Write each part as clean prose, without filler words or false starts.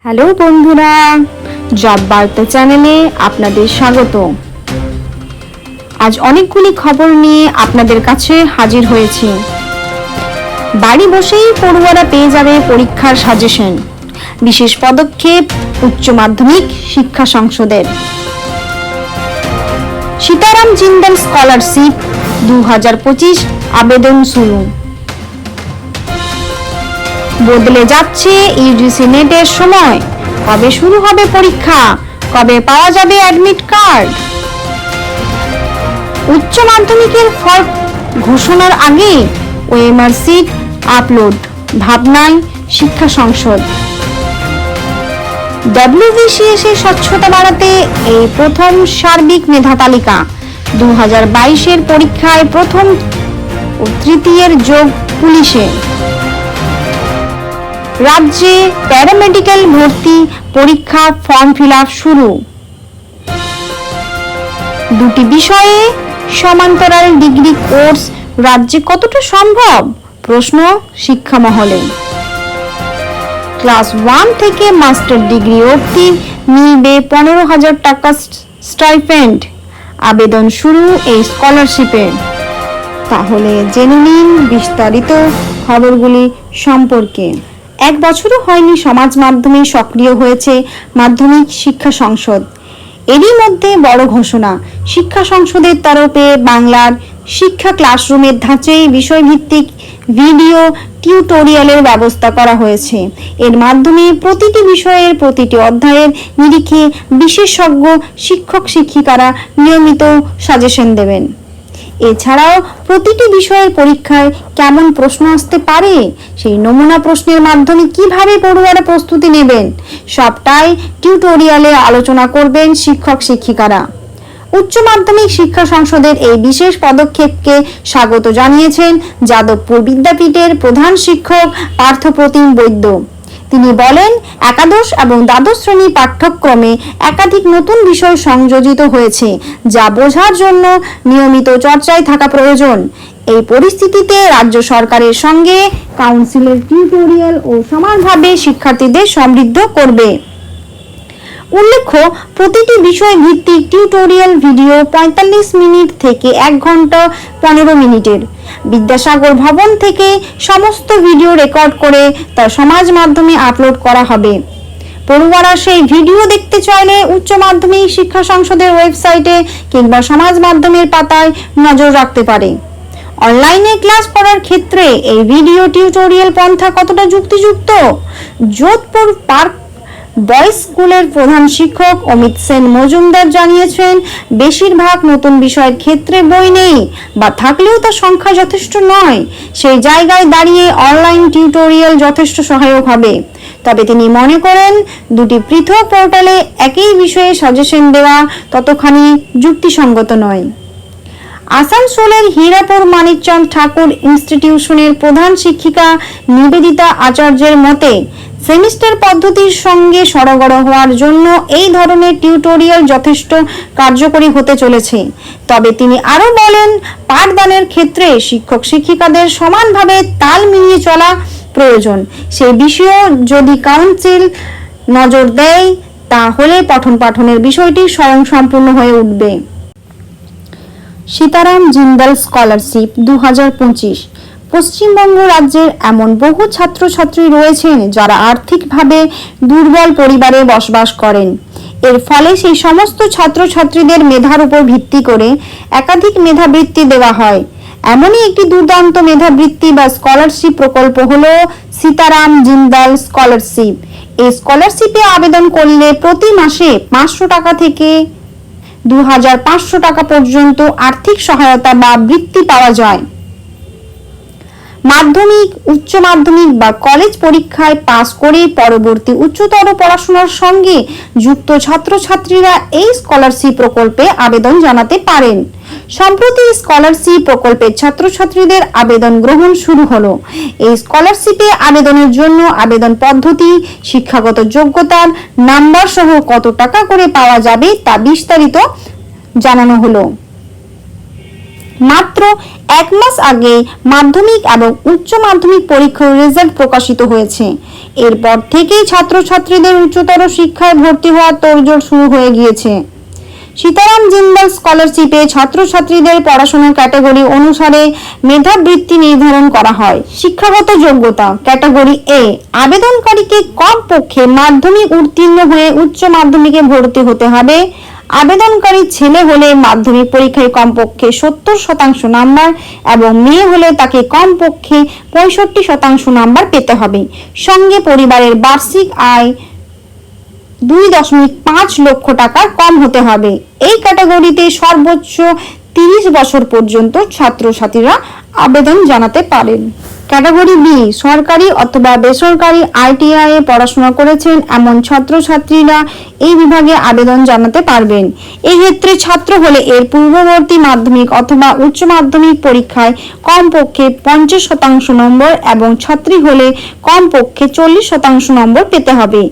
Hello বন্ধুরা, job বার্তা চ্যানেলে আপনাদের স্বাগত। আজ অনেকগুলি খবর নিয়ে আপনাদের কাছে হাজির হয়েছি। বাড়ি বসেই পড়ুয়ারা পেয়ে যাবে পরীক্ষার সাজেশন। বিশেষ পদক্ষেপ উচ্চ মাধ্যমিক শিক্ষা সংসদের। সীতারাম জিন্দাল স্কলারশিপ 2025 আবেদন শুরু। বদলে যাচ্ছে ইউজিসি নেটের সময়। কবে শুরু হবে পরীক্ষা, কবে পাওয়া যাবে অ্যাডমিট কার্ড? উচ্চ মাধ্যমিকের ফল ঘোষণার আগে ওএমআর সিট আপলোড ভাবনায় শিক্ষা সংসদ। WBCS এর স্বচ্ছতা বাড়াতে এই প্রথম সার্বিক মেধা তালিকা। 2022 এর পরীক্ষায় প্রথম ও তৃতীয়ের যোগ পুলিশে। রাজ্যে প্যারামেডিক্যাল ভর্তি পরীক্ষা ফর্ম ফিল আপ শুরু। দুটি বিষয়ে সমান্তরাল ডিগ্রি কোর্স রাজ্যে কতটা সম্ভব? প্রশ্ন শিক্ষা মহলে। ক্লাস 1 থেকে মাস্টার ডিগ্রি অবধি মিলবে 15,000 টাকা স্টাইপেন্ড। আবেদন শুরু এই স্কলারশিপে। তাহলে জেনে নিন বিস্তারিত খবরগুলি সম্পর্কে। এক বছরও হয়নি সমাজ মাধ্যমে সক্রিয় হয়েছে মাধ্যমিক শিক্ষা সংসদ। এরই মধ্যে বড় ঘোষণা, শিক্ষা সংসদের তরফে বাংলার শিক্ষা ক্লাসরুমের ধাঁচে বিষয়ভিত্তিক ভিডিও টিউটোরিয়ালের ব্যবস্থা করা হয়েছে। এর মাধ্যমে প্রতিটি বিষয়ের প্রতিটি অধ্যায়ের নিরিখে বিশেষজ্ঞ শিক্ষক শিক্ষিকারা নিয়মিত সাজেশন দেবেন। এছাড়াও প্রতিটি বিষয়ের পরীক্ষায় কেমন প্রশ্ন আসতে পারে, সেই নমুনা প্রশ্নের মাধ্যমে কিভাবে পড়ুয়ারা প্রস্তুতি নেবেন, সবটাই টিউটোরিয়ালে আলোচনা করবেন শিক্ষক শিক্ষিকারা। উচ্চ মাধ্যমিক শিক্ষা সংসদের এই বিশেষ পদক্ষেপকে স্বাগত জানিয়েছেন যাদবপুর বিদ্যাপীঠের প্রধান শিক্ষক পার্থপ্রতিম বৈদ্য। তিনি বলেন, একাদশ এবং দ্বাদশ শ্রেণী পাঠ্যক্রমে একাধিক নতুন বিষয় সংযোজিত হয়েছে, যা বোঝার জন্য নিয়মিত চর্চায় থাকা প্রয়োজন। এই পরিস্থিতিতে রাজ্য সরকারের সঙ্গে কাউন্সিলের টিউটোরিয়াল ও সমানভাবে শিক্ষার্থীদের সমৃদ্ধ করবে। উল্লেখ্য, প্রতিটি বিষয় ভিত্তিক টিউটোরিয়াল ভিডিও 45 মিনিট থেকে 1 ঘন্টা 15 মিনিটের। বিদ্যাসাগর ভবন থেকে সমস্ত ভিডিও রেকর্ড করে তা সমাজ মাধ্যমে আপলোড করা হবে। পড়ুয়ারা সেই ভিডিও দেখতে চাইলে উচ্চ মাধ্যমিক শিক্ষা সংসদের ওয়েবসাইটে কিংবা সমাজ মাধ্যমের পাতায় নজর রাখতে পারে। অনলাইনে ক্লাস করার ক্ষেত্রে এই ভিডিও টিউটোরিয়াল পন্থা কতটা যুক্তিযুক্ত? যোধপুর পার্ক বয়েজ স্কুলের প্রধান শিক্ষক অমিত সেন মজুমদার জানিয়েছেন, বেশিরভাগ নতুন বিষয়ের ক্ষেত্রে বই নেই বা থাকলেও তার সংখ্যা যথেষ্ট নয়। সেই জায়গায় দাঁড়িয়ে অনলাইন টিউটোরিয়াল যথেষ্ট সহায়ক হবে। তবে তিনি মনে করেন, দুটি পৃথক পোর্টালে একই বিষয়ে সাজেশন দেওয়া ততখানি যুক্তিসঙ্গত নয়। আসানসোলের হীরাপুর মানিকচন্দ ঠাকুর ইনস্টিটিউশনের প্রধান শিক্ষিকা নিবেদিতা আচার্যের মতে, সেমিস্টার পদ্ধতির সঙ্গে সরগড় হওয়ার জন্য এই ধরনের টিউটোরিয়াল যথেষ্ট কার্যকরী হতে চলেছে। তবে তিনি আরও বলেন, পাঠদানের ক্ষেত্রে শিক্ষক শিক্ষিকাদের সমানভাবে তাল মিলিয়ে চলা প্রয়োজন। সেই বিষয়েও যদি কাউন্সিল নজর দেয়, তাহলে পঠন পাঠনের বিষয়টি স্বয়ংসম্পূর্ণ হয়ে উঠবে। সীতারাম জিন্দাল স্কলারশিপ 2025। পশ্চিমবঙ্গ রাজ্যের এমন বহু ছাত্রছাত্রী রয়েছেন যারা আর্থিকভাবে দুর্বল পরিবারে বসবাস করেন। এর ফলে সেই সমস্ত ছাত্রছাত্রীদের মেধার উপর ভিত্তি করে একাধিক মেধাবৃত্তি দেওয়া হয়। এমনই একটি দুর্দান্ত মেধাবৃত্তি বা স্কলারশিপ প্রকল্প হলো সীতারাম জিন্দাল স্কলারশিপ। এই স্কলারশিপে আবেদন করলে প্রতি মাসে 500 টাকা থেকে 2,500 টাকা পর্যন্ত আর্থিক সহায়তা বা বৃত্তি পাওয়া যায়। মাধ্যমিক, উচ্চ মাধ্যমিক বা কলেজ পরীক্ষায় পাস করে পরবর্তী উচ্চতর পড়াশোনার সঙ্গে যুক্ত ছাত্রছাত্রীরা এই স্কলারশিপ প্রকল্পে আবেদন জানাতে পারেন। সম্প্রতি স্কলারশিপ প্রকল্পের ছাত্রছাত্রীদের আবেদন গ্রহণ শুরু হলো। এই স্কলারশিপে আবেদনের জন্য আবেদন পদ্ধতি, শিক্ষাগত যোগ্যতার নাম্বার সহ কত টাকা করে পাওয়া যাবে তা বিস্তারিত জানানো হলো। মাত্র 1 মাস আগে মাধ্যমিক এবং উচ্চ মাধ্যমিক পরীক্ষার রেজাল্ট প্রকাশিত হয়েছে। এরপর থেকেই ছাত্রছাত্রীদের উচ্চতর শিক্ষায় ভর্তি হওয়ার তোড়জোড় শুরু হয়ে গিয়েছে। সীতারাম জিন্দাল স্কলারশিপে ছাত্রছাত্রীদের পড়াশোনার ক্যাটাগরি অনুসারে মেধাবৃত্তি নির্ধারণ করা হয়। শিক্ষাগত যোগ্যতা ক্যাটাগরি এ, আবেদনকারীকে কমপক্ষে মাধ্যমিক উত্তীর্ণ হয়ে উচ্চ মাধ্যমিকে ভর্তি হতে হবে। আবেদনকারী ছেলে হলে মাধ্যমিক পরীক্ষায় কমপক্ষে 70% নাম্বার এবং মেয়ে হলে তাকে কমপক্ষে 65% নাম্বার পেতে হবে। সঙ্গে পরিবারের বার্ষিক আয় 2.5 লক্ষ টাকার কম হতে হবে। এই ক্যাটাগরিতে সর্বোচ্চ 30 বছর পর্যন্ত ছাত্রছাত্রীরা আবেদন জানাতে পারেন। ক্যাটাগরি বি, সরকারি অথবা বেসরকারি ITI এ পড়াশোনা করেছেন এমন ছাত্রছাত্রীরা এই বিভাগে আবেদন জানাতে পারবেন। এই ক্ষেত্রে ছাত্র হলে এর পূর্ববর্তী মাধ্যমিক অথবা উচ্চ মাধ্যমিক পরীক্ষায় কমপক্ষে 50% নম্বর এবং ছাত্রী হলে কমপক্ষে 40% নম্বর পেতে হবে।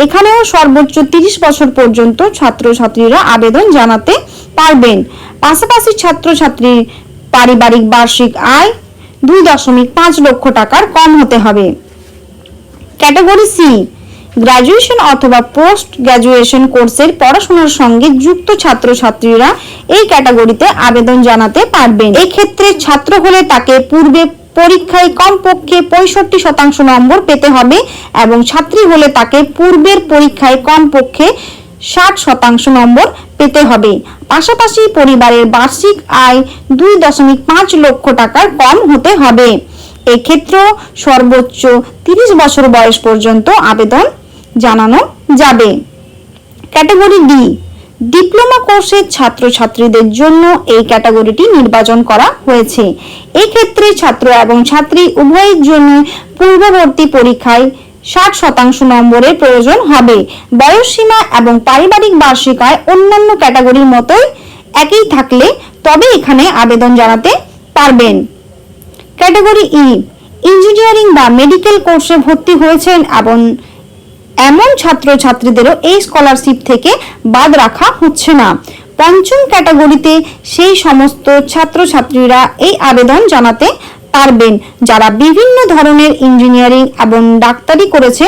এখানেও সর্বোচ্চ 30 বছর পর্যন্ত ছাত্রছাত্রীরা আবেদন জানাতে পারবেন। পাশাপাশি ছাত্রছাত্রীর পারিবারিক বার্ষিক আয় 2.5 লক্ষ টাকার কম হতে হবে। ক্যাটাগরি সি, গ্র্যাজুয়েশন অথবা পোস্ট গ্র্যাজুয়েশন কোর্সের পড়াশোনার সঙ্গে যুক্ত ছাত্রছাত্রীরা এই ক্যাটাগরিতে আবেদন জানাতে পারবেন। এই ক্ষেত্রে ছাত্র হলে তাকে পূর্বে পরীক্ষায় কমপক্ষে 65% নম্বর পেতে হবে এবং ছাত্রী হলে তাকে পূর্বের পরীক্ষায় কমপক্ষে 60% নম্বর পেতে হবে। পাশাপাশি পরিবারের বার্ষিক আয় 2.5 লক্ষ টাকার কম হতে হবে। এক্ষেত্রে সর্বোচ্চ 30 বছর বয়স পর্যন্ত আবেদন জানানো যাবে। ক্যাটাগরি ডি, ডিপ্লোমা কোর্সের ছাত্রছাত্রীদের জন্য এই ক্যাটাগরিটি নির্বাচন করা হয়েছে। এই ক্ষেত্রে ছাত্র এবং ছাত্রী উভয়ের জন্য পূর্ববর্তী পরীক্ষায় 60% নম্বরের প্রয়োজন হবে। বয়সসীমা এবং পারিবারিক বার্ষিক আয় অন্যান্য ক্যাটাগরির মতোই একই থাকলে তবে এখানে আবেদন জানাতে পারবেন। ক্যাটাগরি ই, ইঞ্জিনিয়ারিং বা মেডিকেল কোর্সে ভর্তি হয়েছেন এবং এমন ছাত্রছাত্রীদেরও এই স্কলারশিপ থেকে বাদ রাখা হচ্ছে না। পঞ্চম ক্যাটাগরিতে সেই সমস্ত ছাত্রছাত্রীরা এই আবেদন জানাতে পারবেন যারা বিভিন্ন ধরনের ইঞ্জিনিয়ারিং এবং ডাক্তারি করেছে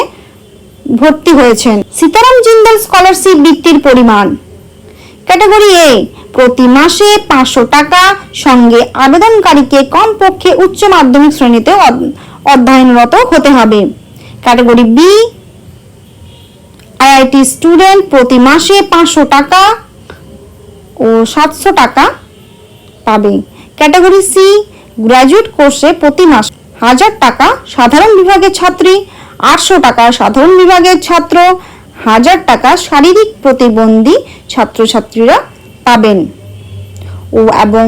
ভর্তি হয়েছেন। সীতারাম জিন্দাল স্কলারশিপ বৃত্তির পরিমাণ ক্যাটাগরি এ, প্রতি মাসে 500 টাকা, সঙ্গে আবেদনকারীকে কমপক্ষে উচ্চ মাধ্যমিক শ্রেণীতে অধ্যয়নরত হতে হবে। ক্যাটাগরি বি, IIT স্টুডেন্ট প্রতি মাসে 500 টাকা ও 700 টাকা পাবে। ক্যাটাগরি সি, গ্র্যাজুয়েট কোর্সে প্রতি মাসে 1000 টাকা সাধারণ বিভাগের ছাত্রী, 800 টাকা সাধারণ বিভাগের ছাত্র, 1000 টাকা শারীরিক প্রতিবন্ধী ছাত্রছাত্রীরা পাবেন এবং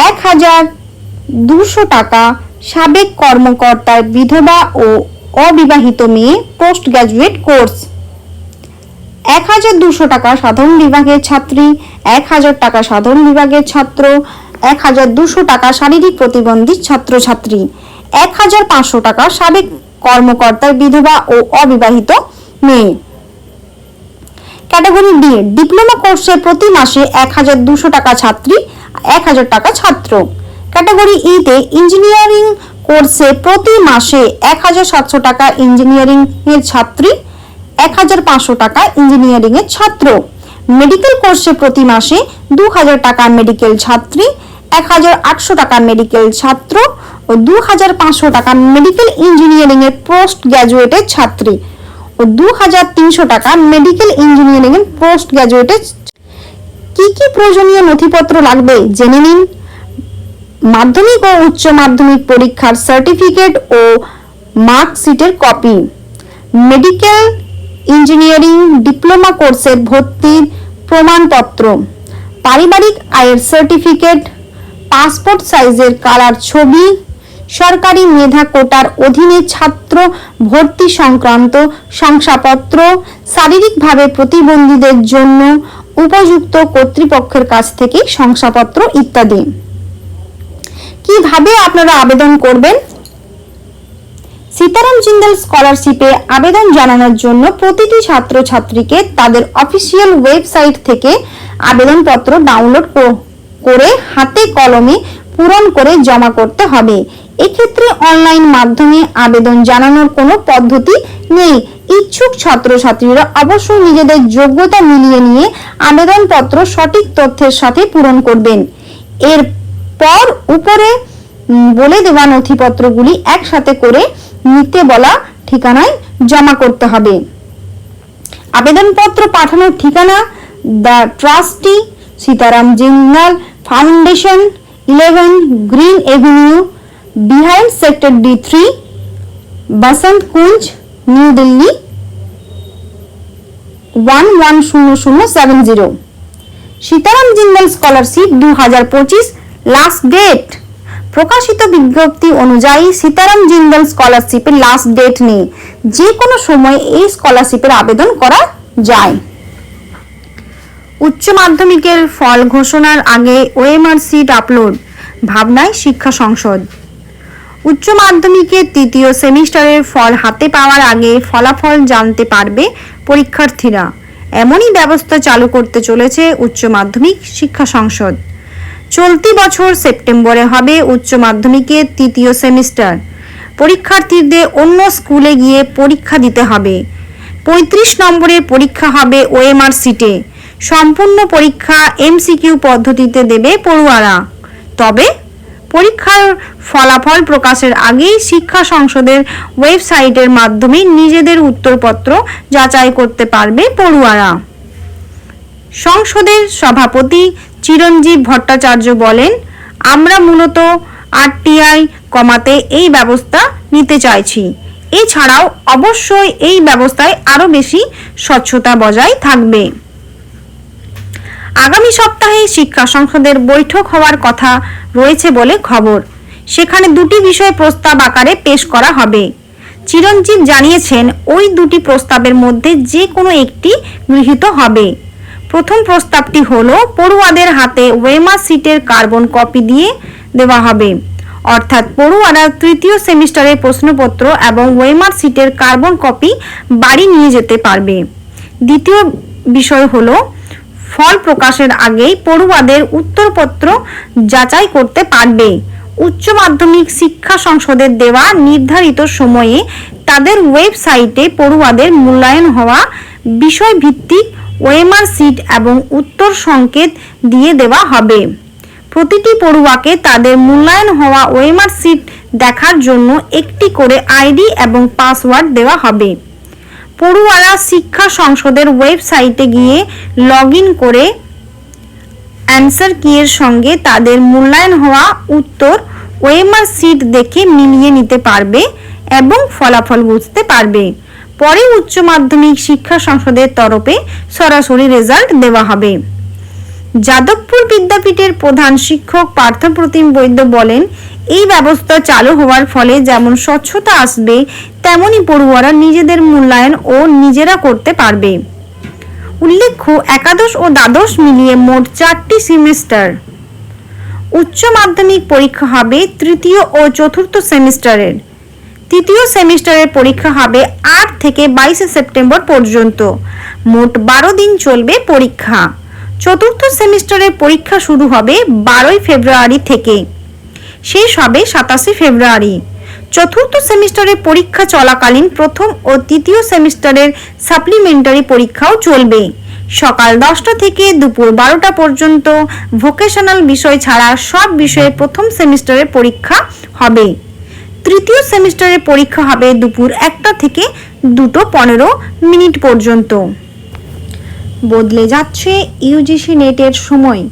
1200 টাকা সাবেক কর্মকর্তার বিধবা ও অবিবাহিত মেয়ে পোস্ট গ্র্যাজুয়েট কোর্স। 1200 টাকা সাধারণ বিভাগের ছাত্রী, 1000 টাকা সাধারণ বিভাগের ছাত্র, 1200 টাকা শারীরিক প্রতিবন্ধী ছাত্রছাত্রী, 1500 টাকা সাবেক কর্মকর্তার বিধবা ও অবিবাহিত মেয়ে। ক্যাটাগরি ডি, ডিপ্লোমা কোর্সে প্রতি মাসে 1200 টাকা ছাত্রী, 1000 টাকা ছাত্র। ক্যাটাগরি ই তে ইঞ্জিনিয়ারিং কোর্সে প্রতি মাসে 1700 টাকা ইঞ্জিনিয়ারিং এর ছাত্রী, 1500 টাকা ইঞ্জিনিয়ারিং এর ছাত্র। মেডিকেল কোর্সে প্রতি মাসে 2000 টাকা মেডিকেল ছাত্রী, 1800 টাকা মেডিকেল ছাত্র ও 2500 টাকা মেডিকেল ইঞ্জিনিয়ারিং এর পোস্ট গ্র্যাজুয়েটের ছাত্রী ও 2300 টাকা মেডিকেল ইঞ্জিনিয়ারিং এর পোস্ট গ্র্যাজুয়েটের। কি কি প্রয়োজনীয় নথিপত্র লাগবে জেনে নিন। মাধ্যমিক ও উচ্চ মাধ্যমিক পরীক্ষার সার্টিফিকেট ও মার্কশিটের কপি, মেডিকেল ইঞ্জিনিয়ারিং ডিপ্লোমা কোর্সের ভর্তির প্রমাণপত্র, পারিবারিক আয়ের সার্টিফিকেট, পাসপোর্ট সাইজের কালার ছবি, সরকারি মেধা কোটার অধীনে ছাত্র ভর্তি সংক্রান্ত শংসাপত্র, শারীরিকভাবে প্রতিবন্ধীদের জন্য উপযুক্ত কর্তৃপক্ষের কাছ থেকে শংসাপত্র ইত্যাদি। কিভাবে আপনারা আবেদন করবেন? সীতারাম জিন্দাল স্কলারশিপে আবেদন জানানোর জন্য প্রতিটি ছাত্রছাত্রীকে তাদের অফিসিয়াল ওয়েবসাইট থেকে আবেদনপত্র ডাউনলোড করে হাতে কলমে পূরণ করে জমা করতে হবে। এক্ষেত্রে অনলাইন মাধ্যমে আবেদন জানানোর কোনো পদ্ধতি নেই। ইচ্ছুক ছাত্রছাত্রীরা অবশ্যই নিজেদের যোগ্যতা মিলিয়ে নিয়ে আবেদনপত্র সঠিক তথ্যের সাথে পূরণ করবেন। এরপর উপরে বলে দেওয়া নথিপত্রগুলি একসাথে করে নিতে বলা ঠিকানায় জমা করতে হবে। আবেদনপত্র পাঠানোর ঠিকানা: the trustee, Sitaram Jindal foundation, 11 green avenue, behind sector D3, Vasant Kunj, New Delhi 110070। Sitaram Jindal scholarship 2025 last date. প্রকাশিত বিজ্ঞপ্তি অনুযায়ী সীতারাম জিন্দাল স্কলারশিপের লাস্ট ডেট নেই, যে কোনো সময় এই স্কলারশিপের আবেদন করা যায়। উচ্চ মাধ্যমিকের ফল ঘোষণার আগে ওএমআর সিট আপলোড, ভাবনায় শিক্ষা সংসদ। উচ্চ মাধ্যমিকের তৃতীয় সেমিস্টারের ফল হাতে পাওয়ার আগে ফলাফল জানতে পারবে পরীক্ষার্থীরা। এমনই ব্যবস্থা চালু করতে চলেছে উচ্চ মাধ্যমিক শিক্ষা সংসদ। চলতি বছর সেপ্টেম্বরে হবে উচ্চ মাধ্যমিকের তৃতীয় সেমিস্টার। পরীক্ষার্থীদের অন্য স্কুলে গিয়ে পরীক্ষা দিতে হবে। 35 নম্বরের পরীক্ষা হবে ওএমআর সিটে। সম্পূর্ণ পরীক্ষা এমসিকিউ পদ্ধতিতে দেবে পড়ুয়ারা। তবে পরীক্ষার ফলাফল প্রকাশের আগেই শিক্ষা সংসদের ওয়েবসাইটের মাধ্যমে নিজেদের উত্তরপত্র যাচাই করতে পারবে পড়ুয়ারা। সংসদের সভাপতি চিরঞ্জীব ভট্টাচার্য বলেন, আমরা মূলত আরটিআই কমাতে এই ব্যবস্থা নিতে চাইছি। এছাড়াও অবশ্যই এই ব্যবস্থায় আরো বেশি স্বচ্ছতা বজায় থাকবে। আগামী সপ্তাহে শিক্ষা সংসদের বৈঠক হওয়ার কথা রয়েছে বলে খবর। সেখানে দুটি বিষয় প্রস্তাব আকারে পেশ করা হবে। চিরঞ্জীব জানিয়েছেন, ওই দুটি প্রস্তাবের মধ্যে যে কোনো একটি গৃহীত হবে। প্রথম প্রস্তাবটি হলো পড়ুয়াদের হাতে ওএমআর সিটের কার্বন কপি দিয়ে দেওয়া হবে, অর্থাৎ পড়ুয়ারা তৃতীয় সেমিস্টারের প্রশ্নপত্র এবং ওএমআর সিটের কার্বন কপি বাড়ি নিয়ে যেতে পারবে। দ্বিতীয় বিষয় হলো ফল প্রকাশের আগেই পড়ুয়াদের উত্তরপত্র যাচাই করতে পারবে। উচ্চ মাধ্যমিক শিক্ষা সংসদের দেওয়া নির্ধারিত সময়ে তাদের ওয়েবসাইটে পড়ুয়াদের মূল্যায়ন হওয়া বিষয়ভিত্তিক ওএমআর সিট এবং উত্তর সংকেত দিয়ে দেওয়া হবে। প্রতিটি পড়ুয়াকে তাদের মূল্যায়ন হওয়া ওএমআর সিট দেখার জন্য একটি করে আইডি এবং পাসওয়ার্ড দেওয়া হবে। পড়ুয়ারা শিক্ষা সংসদের ওয়েবসাইটে গিয়ে লগইন করে অ্যান্সার কিয়ের সঙ্গে তাদের মূল্যায়ন হওয়া উত্তর ওএমআর সিট দেখে মিলিয়ে নিতে পারবে এবং ফলাফল বুঝতে পারবে। পরে উচ্চ মাধ্যমিক শিক্ষা সংসদের তরফে সরাসরি রেজাল্ট দেওয়া হবে। যাদবপুর বিদ্যাপীঠের প্রধান শিক্ষক পার্থপ্রতিম বৈদ্য বলেন, এই ব্যবস্থা চালু হওয়ার ফলে যেমন স্বচ্ছতা আসবে, তেমনি পড়ুয়ারা নিজেদের মূল্যায়ন ও নিজেরা করতে পারবে। উল্লেখ্য, একাদশ ও দ্বাদশ মিলিয়ে মোট 4টি সেমিস্টার উচ্চ মাধ্যমিক পরীক্ষা হবে তৃতীয় ও চতুর্থ সেমিস্টারের। তৃতীয় সেমিস্টারের পরীক্ষা হবে 8 থেকে 22 সেপ্টেম্বর পর্যন্ত। মোট 12 দিন চলবে পরীক্ষা। চতুর্থ সেমিস্টারের পরীক্ষা শুরু হবে 12 ফেব্রুয়ারি থেকে, শেষ হবে 27 ফেব্রুয়ারি। চতুর্থ সেমিস্টারের পরীক্ষা চলাকালীন প্রথম ও তৃতীয় সেমিস্টারের সাপ্লিমেন্টারি পরীক্ষাও চলবে। সকাল 10টা থেকে দুপুর 12টা পর্যন্ত ভোকেশনাল বিষয় ছাড়া সব বিষয়ে প্রথম সেমিস্টারের পরীক্ষা হবে। তৃতীয় সেমিস্টারের পরীক্ষা হবে দুপুর 1টা থেকে 2:15 পর্যন্ত। বদলে যাচ্ছে ইউজিসি নেটের সময়।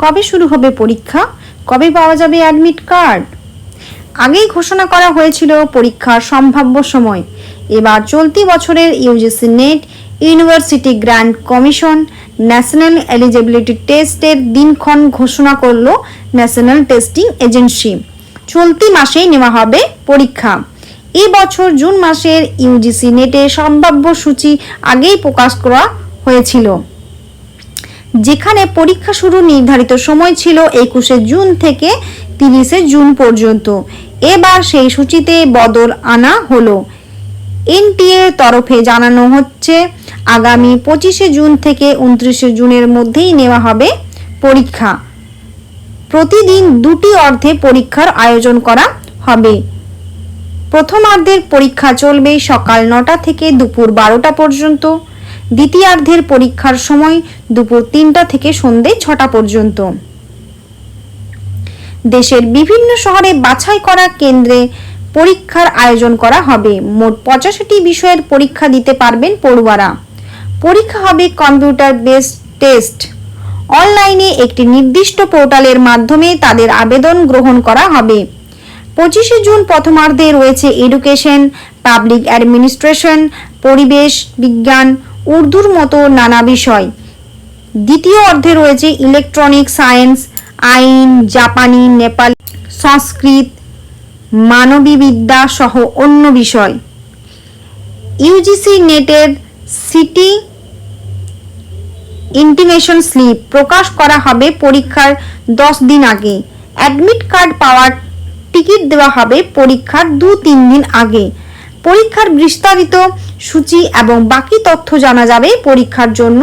কবে শুরু হবে পরীক্ষা? কবে পাওয়া যাবে অ্যাডমিট কার্ড? আগেই ঘোষণা করা হয়েছিল পরীক্ষার সম্ভাব্য সময়। এবার চলতি বছরের UGC net, university grant commission national eligibility টেস্টের দিনক্ষণ ঘোষণা করল ন্যাশনাল টেস্টিং এজেন্সি। চলতি মাসেই নেওয়া হবে পরীক্ষা। এই বছর জুন মাসের ইউজিসি নেটের সম্ভাব্য সূচি আগেই প্রকাশ করা হয়েছিল, যেখানে পরীক্ষা শুরুর নির্ধারিত সময় ছিল 21 জুন থেকে 30 জুন পর্যন্ত। এবার সেই সূচিতে বদল আনা হলো। এনটিএ তরফে জানানো হচ্ছে, আগামী 25 জুন থেকে 29 জুনের মধ্যেই নেওয়া হবে পরীক্ষা। প্রতিদিন 2টি অর্ধে পরীক্ষার আয়োজন করা হবে। প্রথমার্ধের পরীক্ষা চলবে সকাল 9টা থেকে দুপুর 12টা পর্যন্ত। দ্বিতীয়ার্ধের পরীক্ষার সময় দুপুর 3টা থেকে সন্ধ্যে 6টা পর্যন্ত। দেশের বিভিন্ন শহরে বাছাই করা কেন্দ্রে পরীক্ষার আয়োজন করা হবে। মোট 85টি বিষয়ের পরীক্ষা দিতে পারবেন পড়ুয়ারা। পরীক্ষা হবে কম্পিউটার বেসড টেস্ট। অনলাইনে একটি নির্দিষ্ট পোর্টালের মাধ্যমে তাদের আবেদন গ্রহণ করা হবে। 25শে জুন প্রথমার্ধে রয়েছে এডুকেশন, পাবলিক অ্যাডমিনিস্ট্রেশন, পরিবেশ বিজ্ঞান, উর্দুর মতো নানা বিষয়। দ্বিতীয় অর্ধে রয়েছে ইলেকট্রনিক সায়েন্স, আইন, জাপানি, নেপালি, সংস্কৃত, মানবীবিদ্যা সহ অন্য বিষয়। ইউজিসি নেটের সিটি ইন্টিমেশন স্লিপ প্রকাশ করা হবে পরীক্ষার 10 দিন আগে। অ্যাডমিট কার্ড পাওয়ার টিকিট দেওয়া হবে পরীক্ষার 2-3 দিন আগে। পরীক্ষার বিস্তারিত সূচি এবং বাকি তথ্য জানা যাবে পরীক্ষার জন্য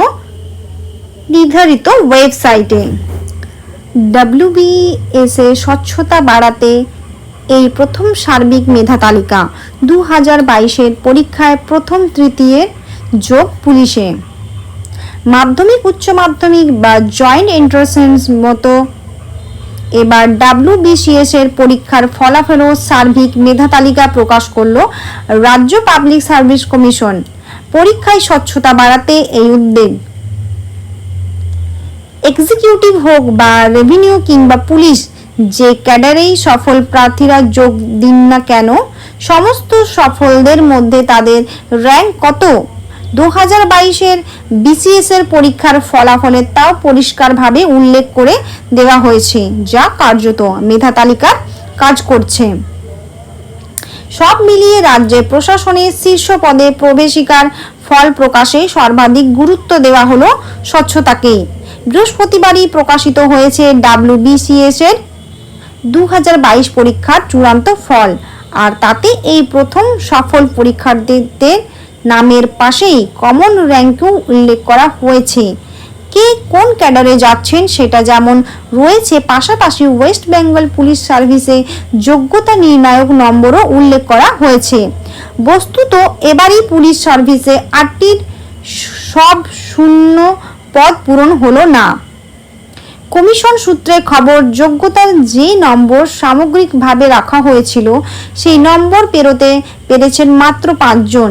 নির্ধারিত ওয়েবসাইটে। WBS এ স্বচ্ছতা বাড়াতে এই প্রথম সার্বিক মেধা তালিকা। 2022-এর পরীক্ষায় প্রথম তৃতীয়ের যোগ পুলিশে। মাধ্যমিক, উচ্চ মাধ্যমিক বা জয়েন্ট এন্ট্রান্স মতো এবার WBCS এর পরীক্ষার ফলাফল ও সার্বিক মেধা তালিকা প্রকাশ করল রাজ্য পাবলিক সার্ভিস কমিশন। পরীক্ষায় স্বচ্ছতা বাড়াতে এই উদ্যোগ। এক্সিকিউটিভ হোক বা রেভিনিউ কিংবা পুলিশ, যে ক্যাডারেই সফল প্রার্থীরা যোগ দিন না কেন, সমস্ত সফলদের মধ্যে তাদের র্যাঙ্ক কত 2022-এর BCS এর পরীক্ষার ফলাফলে তাও পরিষ্কারভাবে উল্লেখ করে দেওয়া হয়েছে, যা কার্যত মেধা তালিকার কাজ করছে। সব মিলিয়ে রাজ্যের প্রশাসনের শীর্ষ পদে প্রবেশিকার ফল প্রকাশে সর্বাধিক গুরুত্ব দেওয়া হলো স্বচ্ছতাকেই। বৃহস্পতিবারই প্রকাশিত হয়েছে WBCS এর 2022 পরীক্ষার চূড়ান্ত ফল, আর তাতে এই প্রথম সফল পরীক্ষার্থীদের নামের পাশেই কমন র্যাঙ্কও উল্লেখ করা হয়েছে। কে কোন ক্যাডারে যাচ্ছেন সেটা যেমন রয়েছে, পাশাপাশি ওয়েস্ট বেঙ্গল পুলিশ সার্ভিসে যোগ্যতা নির্ণায়ক নম্বরও উল্লেখ করা হয়েছে। বস্তুত এবারই পুলিশ সার্ভিসে 8টির সব শূন্য পদ পূরণ হলো না। কমিশন সূত্রে খবর, যোগ্যতার যে নম্বর সামগ্রিকভাবে রাখা হয়েছিল সেই নম্বর পেরোতে পেরেছেন মাত্র 5 জন।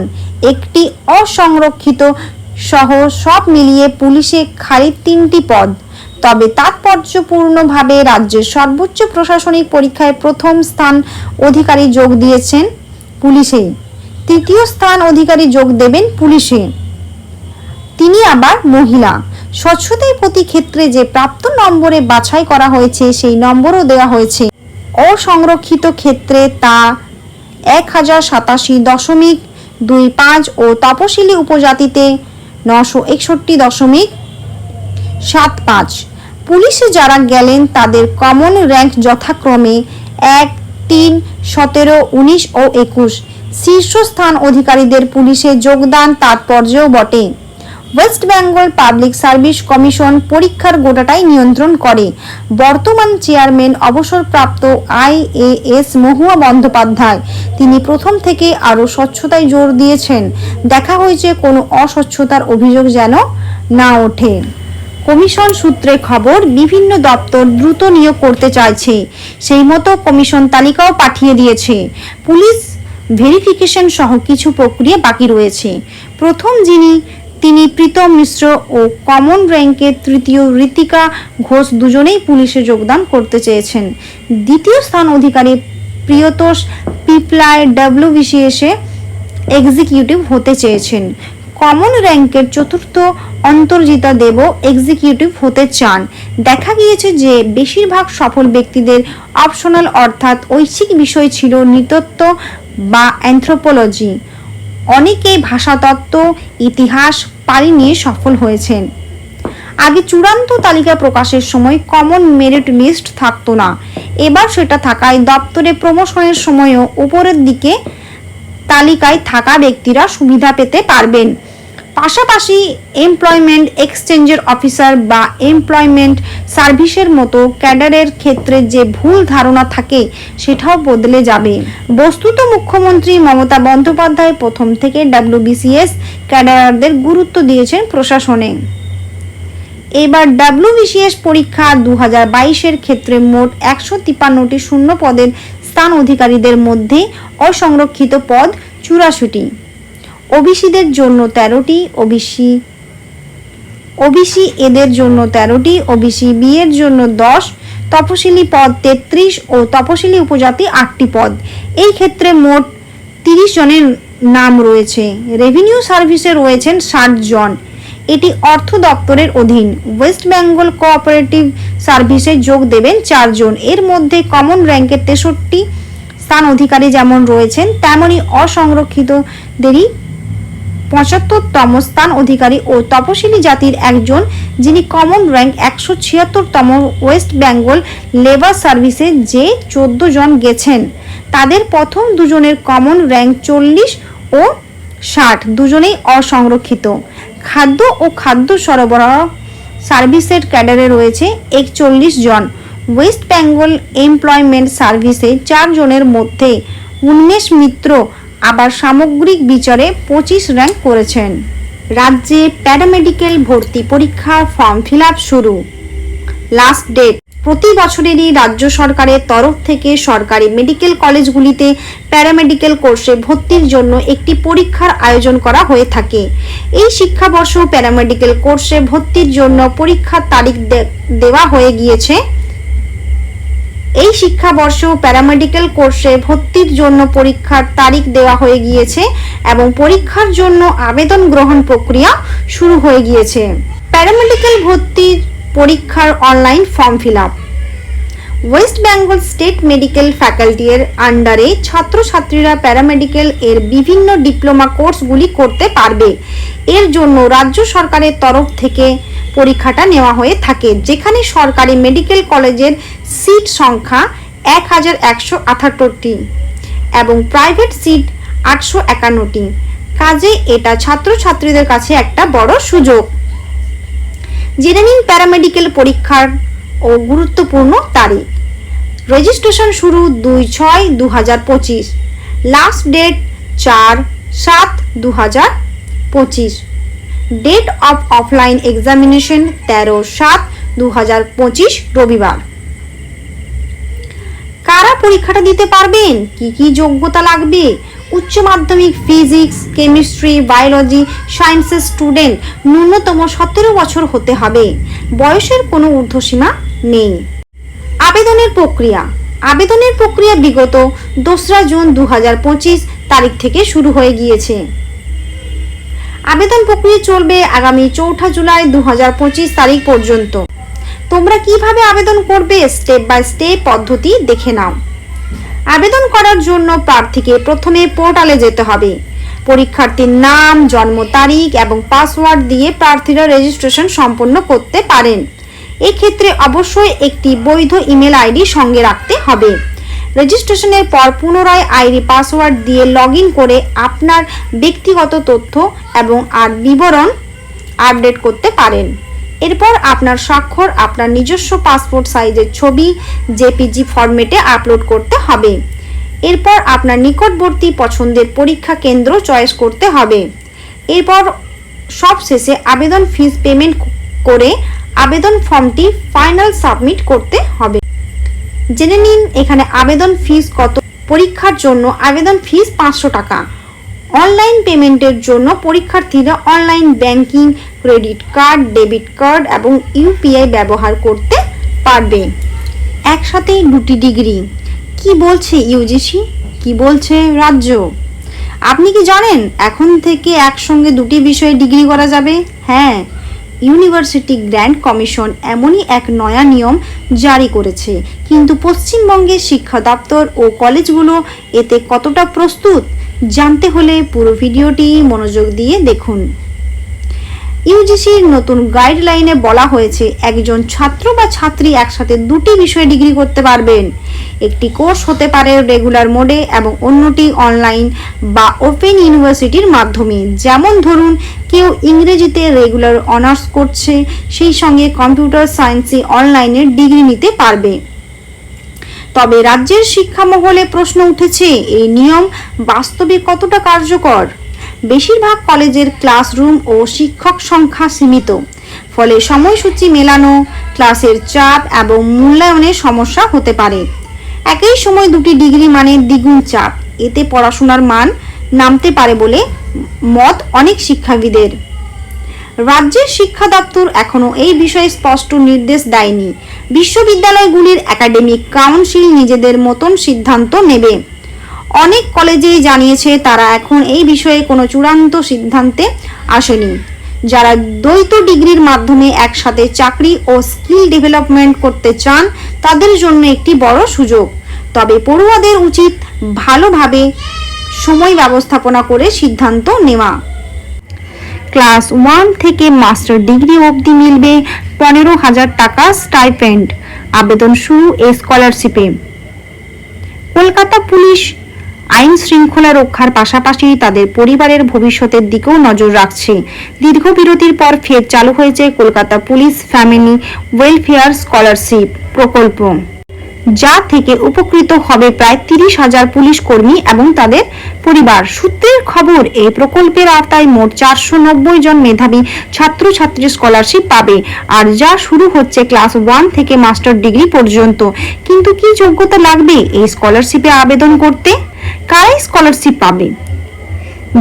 একটি অসংরক্ষিত সহ সব মিলিয়ে পুলিশে খালি 3টি পদ। তবে তাৎপর্যপূর্ণভাবে রাজ্যের সর্বোচ্চ প্রশাসনিক পরীক্ষায় প্রথম স্থান অধিকারী যোগ দিয়েছেন পুলিশে। তৃতীয় স্থান অধিকারী যোগ দেবেন পুলিশে, তিনি আবার মহিলা। স্বচ্ছতার প্রতি ক্ষেত্রে যে প্রাপ্ত নম্বরে বাছাই করা হয়েছে সেই নম্বরও দেওয়া হয়েছে। অসংরক্ষিত ক্ষেত্রে তা 1087.25 ও তপশিলি উপজাতিতে 961.75। পুলিশে যারা গেলেন তাদের কমন র্যাঙ্ক যথাক্রমে 1, 3, 17, 19 ও 21। শীর্ষস্থান অধিকারীদের পুলিশে যোগদান তাৎপর্যও বটে। West Bengal public service commission পরীক্ষার গোটাটাই নিয়ন্ত্রণ করে। বর্তমান চেয়ারম্যান অবসরপ্রাপ্ত IAS মহুয়া বন্দ্যোপাধ্যায়, তিনি প্রথম থেকে আরও স্বচ্ছতায় জোর দিয়েছেন। দেখা হয়েছে কোনো অস্বচ্ছতার অভিযোগ যেন না ওঠে। কমিশন সূত্রে খবর, বিভিন্ন দপ্তর দ্রুত নিয়োগ করতে চাইছে, সেই মতো কমিশন তালিকাও পাঠিয়ে দিয়েছে। পুলিশ ভেরিফিকেশন সহ কিছু প্রক্রিয়া বাকি রয়েছে। প্রথম তিনি প্রীতম মিশ্র ও কমন র্যাঙ্কের তৃতীয় ঋতিকা ঘোষ দুজনেই পুলিশে যোগদান করতে চেয়েছেন। দ্বিতীয় স্থান অধিকারী প্রিয়তোষ পিপলায় WBCS এ এক্সিকিউটিভ হতে চেয়েছেন। কমন র্যাঙ্কের চতুর্থ অন্তর্জিতা দেব এক্সিকিউটিভ হতে চান। দেখা গিয়েছে যে বেশিরভাগ সফল ব্যক্তিদের অপশনাল অর্থাৎ ঐচ্ছিক বিষয় ছিল নৃতত্ব বা অ্যানথ্রোপোলজি। অনেকেই ভাষাতত্ত্ব, ইতিহাস, পালি নিয়ে সফল হয়েছেন। আগে চূড়ান্ত তালিকা প্রকাশের সময় কমন মেরিট লিস্ট থাকতো না, এবার সেটা থাকায় দপ্তরে প্রমোশনের সময়ও উপরের দিকে তালিকায় থাকা ব্যক্তিরা সুবিধা পেতে পারবেন। পাশাপাশি এমপ্লয়মেন্ট এক্সচেঞ্জের অফিসার বা এমপ্লয়মেন্ট সার্ভিসের মতো ক্যাডারের ক্ষেত্রে যে ভুল ধারণা থাকে সেটাও বদলে যাবে। বস্তুত মুখ্যমন্ত্রী মমতা বন্দ্যোপাধ্যায় প্রথম থেকে WBCS ক্যাডারদের গুরুত্ব দিয়েছেন প্রশাসনে। এবার WBCS পরীক্ষা 2022-এর ক্ষেত্রে মোট 153টি শূন্য পদের স্থান অধিকারীদের মধ্যে অসংরক্ষিত পদ 84টি, ওবিসিদের জন্য 13টি, ওবিসি এদের জন্য 13টি, ওবিসি বি এর জন্য 10, তপশিলি পদ 33 ও তপশিলি উপজাতি 8টি পদ। এই ক্ষেত্রে মোট 30 জনের নাম রয়েছে। রেভিনিউ সার্ভিসে রয়েছেন 60 জন। এটি অর্থ দপ্তরের অধীন। ওয়েস্ট বেঙ্গল কোঅপারেটিভ সার্ভিসে যোগ দেবেন 4 জন। এর মধ্যে কমন র্যাঙ্কের 63 স্থান অধিকারী যেমন রয়েছেন, তেমনি অসংরক্ষিতদেরই 75তম স্থান অধিকারী ও তপশিলি জাতির একজন, যিনি কমন র্যাঙ্ক 176তম। ওয়েস্ট বেঙ্গল লেবার সার্ভিসে যে 14 জন গেছেন, তাদের প্রথম দুজনের কমন র্যাঙ্ক 40 ও 60, দুজনেই অসংরক্ষিত। খাদ্য ও খাদ্য সরবরাহ সার্ভিসের ক্যাডারে রয়েছে 41 জন। ওয়েস্ট বেঙ্গল এমপ্লয়মেন্ট সার্ভিসে 4 জনের মধ্যে উন্মেষ মিত্র আবার সামগ্রিক বিচারে 25 র্যাঙ্ক করেছেন। রাজ্যে প্যারামেডিক্যাল ভর্তি পরীক্ষার ফর্ম ফিল আপ শুরু। Last date. প্রতি বছরেরই রাজ্য সরকারের তরফ থেকে সরকারি মেডিকেল কলেজগুলিতে প্যারামেডিক্যাল কোর্সে ভর্তির জন্য একটি পরীক্ষার আয়োজন করা হয়ে থাকে। এই শিক্ষাবর্ষ প্যারামেডিক্যাল কোর্সে ভর্তির জন্য পরীক্ষার তারিখ দেওয়া হয়ে গিয়েছে। এই শিক্ষাবর্ষ প্যারামেডিক্যাল কোর্সে ভর্তির জন্য পরীক্ষার তারিখ দেওয়া হয়ে গিয়েছে এবং পরীক্ষার জন্য আবেদন গ্রহণ প্রক্রিয়া শুরু হয়ে গিয়েছে। প্যারামেডিক্যাল ভর্তির পরীক্ষার online form fill up. West Bengal state medical faculty এর আন্ডারে ছাত্রছাত্রীরা প্যারামেডিক্যাল এর বিভিন্ন ডিপ্লোমা কোর্সগুলি করতে পারবে। এর জন্য রাজ্য সরকারের তরফ থেকে পরীক্ষাটা নেওয়া হয়ে থাকে, যেখানে সরকারি মেডিকেল কলেজের সিট সংখ্যা 1178টি এবং প্রাইভেট সিট 851টি। কাজে এটা ছাত্রছাত্রীদের কাছে একটা বড় সুযোগ। জেনে নিন প্যারামেডিক্যাল পরীক্ষার ও গুরুত্বপূর্ণ তারিখ। রেজিস্ট্রেশন শুরু 2/6/2025, last date 4/7/2025, date of offline examination 13/7/2025 রবিবার। কারা পরীক্ষাটা দিতে পারবেন? কি কি যোগ্যতা লাগবে? উচ্চ মাধ্যমিক ফিজিক্স, কেমিস্ট্রি, বায়োলজি, সায়েন্সের স্টুডেন্ট, ন্যূনতম 17 বছর হতে হবে। বয়সের কোনো ঊর্ধ্বসীমা নেই। আবেদনের প্রক্রিয়া। আবেদনের প্রক্রিয়া বিগত 2রা জুন 2025 তারিখ থেকে শুরু হয়ে গিয়েছে। আবেদন প্রক্রিয়া চলবে আগামী 4 জুলাই 2025 তারিখ পর্যন্ত। তোমরা কিভাবে আবেদন করবে স্টেপ বাই স্টেপ পদ্ধতি দেখে নাও। আবেদন করার জন্য প্রার্থীকে প্রথমে পোর্টালে যেতে হবে। পরীক্ষার্থীর নাম, জন্ম তারিখ এবং পাসওয়ার্ড দিয়ে প্রার্থীরা রেজিস্ট্রেশন সম্পন্ন করতে পারেন। এক্ষেত্রে অবশ্যই একটি বৈধ ইমেল আইডি সঙ্গে রাখতে হবে। রেজিস্ট্রেশনের পর পুনরায় আইডি পাসওয়ার্ড দিয়ে লগইন করে আপনার ব্যক্তিগত তথ্য এবং বিবরণ আপডেট করতে পারেন। এরপর আপনার স্বাক্ষর আপনার নিজস্ব পাসপোর্ট সাইজের ছবি জেপিজি ফরম্যাটে আপলোড করতে হবে। এরপর আপনার নিকটবর্তী পছন্দের পরীক্ষা কেন্দ্র চয়েস করতে হবে। এরপর সবশেষে আবেদন ফিস পেমেন্ট করে আবেদন ফর্মটি ফাইনাল সাবমিট করতে হবে। জেনে নিন এখানে আবেদন ফিস কত। পরীক্ষার জন্য আবেদন ফিস 500 টাকা। অনলাইন পেমেন্টের জন্য পরীক্ষার্থীরা online banking, credit card, debit card এবং ইউপিআই ব্যবহার করতে পারবে। একসাথে 2টি ডিগ্রি। কি বলছে ইউজিসি, কি বলছে রাজ্য? আপনি কি জানেন এখন থেকে একসঙ্গে 2টি বিষয়ে ডিগ্রি করা যাবে? হ্যাঁ, ইউনিভার্সিটি গ্র্যান্ট কমিশন এমনই এক নয়া নিয়ম জারি করেছে। কিন্তু পশ্চিমবঙ্গের শিক্ষা দপ্তর ও কলেজগুলো এতে কতটা প্রস্তুত জানতে হলে পুরো ভিডিওটি মনোযোগ দিয়ে দেখুন। ইউজিসির নতুন গাইডলাইনে বলা হয়েছে একজন ছাত্র বা ছাত্রী একসাথে দুটি বিষয়ে ডিগ্রি করতে পারবেন। একটি কোর্স হতে পারে রেগুলার মোডে এবং অন্যটি অনলাইন বা ওপেন ইউনিভার্সিটির মাধ্যমে। যেমন ধরুন কেউ ইংরেজিতে রেগুলার অনার্স করছে, সেই সঙ্গে কম্পিউটার সায়েন্সে অনলাইনে ডিগ্রি নিতে পারবে। তবে রাজ্যের শিক্ষা মহলে প্রশ্ন উঠেছে, এই নিয়ম বাস্তবে কতটা কার্যকর? বেশিরভাগ কলেজের ক্লাসরুম ও শিক্ষক সংখ্যা সীমিত, ফলে সময়সূচি মেলানো, ক্লাসের চাপ এবং মূল্যায়নের সমস্যা হতে পারে। একই সময় দুটি ডিগ্রি মানে দ্বিগুণ চাপ, এতে পড়াশোনার মান নামতে পারে বলে মত অনেক শিক্ষাবিদের। রাজ্যের শিক্ষা দপ্তর এখনো এই বিষয়ে স্পষ্ট নির্দেশ দেয়নি। বিশ্ববিদ্যালয়গুলির একাডেমিক কাউন্সিল নিজেদের মতন সিদ্ধান্ত নেবে। অনেক কলেজেই জানিয়েছে তারা এখন এই বিষয়ে কোনো চূড়ান্ত সিদ্ধান্তে আসেনি। যারা দ্বৈত ডিগ্রির মাধ্যমে একসাথে চাকরি ও স্কিল ডেভেলপমেন্ট করতে চান তাদের জন্য একটি বড় সুযোগ। তবে পড়ুয়াদের উচিত ভালোভাবে সময় ব্যবস্থাপনা করে সিদ্ধান্ত নেওয়া। ক্লাস 1 থেকে মাস্টার ডিগ্রি অবধি মিলবে 15,000 টাকা স্টাইপেন্ড। আবেদন শুরু এই স্কলারশিপে। কলকাতা পুলিশ আইন শৃঙ্খলা রক্ষার পাশাপাশি তাদের পরিবারের ভবিষ্যতের দিকেও নজর রাখছে। দীর্ঘ বিরতির পর ফের চালু হয়েছে Kolkata police family welfare scholarship প্রকল্প, যা থেকে উপকৃত হবে প্রায় 30,000 পুলিশ কর্মী এবং তাদের পরিবার। সূত্রের খবর, এই প্রকল্পের আওতায় মোট 490 জন মেধাবী ছাত্রছাত্রী স্কলারশিপ পাবে, আর যা শুরু হচ্ছে ক্লাস 1 থেকে মাস্টার ডিগ্রি পর্যন্ত। কিন্তু কি যোগ্যতা লাগবে এই স্কলারশিপে আবেদন করতে? কারা স্কলারশিপ পাবে?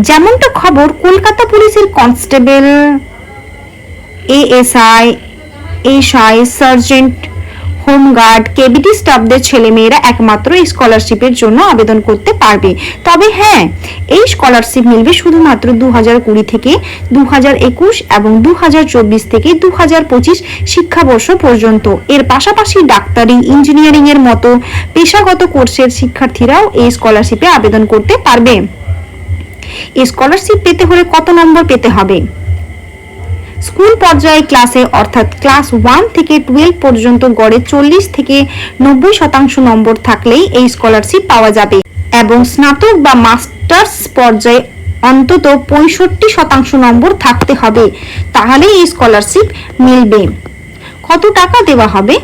যেমনটা খবর, কলকাতা পুলিশের constable, ASI, SI, sergeant, home guard, KBT স্টাফদের ছেলেমেয়েরা একমাত্র এই স্কলারশিপের জন্য আবেদন করতে পারবে। তবে হ্যাঁ, এই স্কলারশিপ মিলবে শুধুমাত্র 2020 থেকে 2021 এবং 2024 থেকে 2025 শিক্ষাবর্ষ পর্যন্ত। এর পাশাপাশি ডাক্তারি, ইঞ্জিনিয়ারিং এর মতো পেশাগত কোর্সের শিক্ষার্থীরাও এই স্কলারশিপে আবেদন করতে পারবে। এই স্কলারশিপ পেতে হলে কত নম্বর পেতে হবে? স্কুল পর্যায়ে ক্লাসে অর্থাৎ ক্লাস 1 থেকে 12 পর্যন্ত গড়ে 40 থেকে 90% নম্বর থাকলেই এই স্কলারশিপ পাওয়া যাবে এবং স্নাতক বা মাস্টার্স পর্যায়ে অন্তত 65% নম্বর থাকতে হবে, তাহলে এই স্কলারশিপ মিলবে। কত টাকা দেওয়া হবে?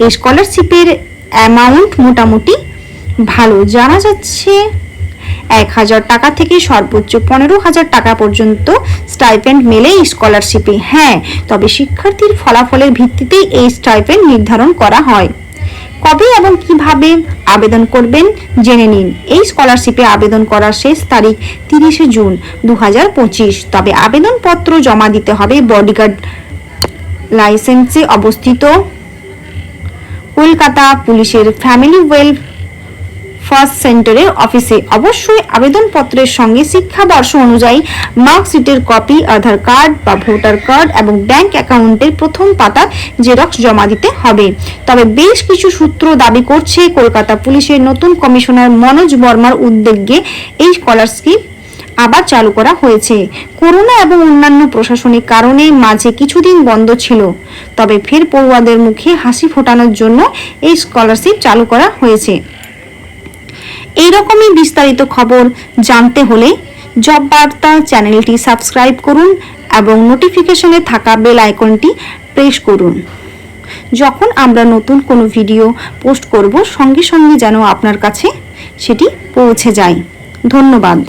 এই স্কলারশিপের অ্যামাউন্ট মোটামুটি ভালো, জানা যাচ্ছে 1,000 টাকা থেকে সর্বোচ্চ 15,000 টাকা পর্যন্ত স্টাইপেন্ড মেলে এই স্কলারশিপে। হ্যাঁ, তবে শিক্ষার্থীর ফলাফলের ভিত্তিতেই এই স্টাইপেন্ড নির্ধারণ করা হয়। কবে এবং কিভাবে আবেদন করবেন জেনে নিন। এই স্কলারশিপে আবেদন করার শেষ তারিখ 30 জুন 2025। তবে আবেদনপত্র জমা দিতে হবে বডিগার্ড লাইসেন্সে অবস্থিত কলকাতা পুলিশের ফ্যামিলি ফার্স্ট সেন্টারের অফিসে। অবশ্যই আবেদনপত্রের সঙ্গে শিক্ষাবর্ষ অনুযায়ী মার্কশিটের কপি, আধার কার্ড বা ভোটার কার্ড এবং ব্যাংক অ্যাকাউন্টের প্রথম পাতার জেরক্স জমা দিতে হবে। তবে বেশ কিছু সূত্র দাবি করছে কলকাতা পুলিশের নতুন কমিশনার মনোজ বর্মার উদ্যোগে এই স্কলারশিপ আবার চালু করা হয়েছে। করোনা এবং অন্যান্য প্রশাসনিক কারণে মাঝে কিছুদিন বন্ধ ছিল, তবে ফের পড়ুয়াদের মুখে হাসি ফোটানোর জন্য এই স্কলারশিপ চালু করা হয়েছে। এইরকমই বিস্তারিত খবর জানতে হলে জব বার্তা চ্যানেলটি সাবস্ক্রাইব করুন এবং নোটিফিকেশনে থাকা বেল আইকনটি প্রেস করুন। যখন আমরা নতুন কোনো ভিডিও পোস্ট করব সঙ্গে সঙ্গে যেন আপনার কাছে সেটি পৌঁছে যায়। ধন্যবাদ।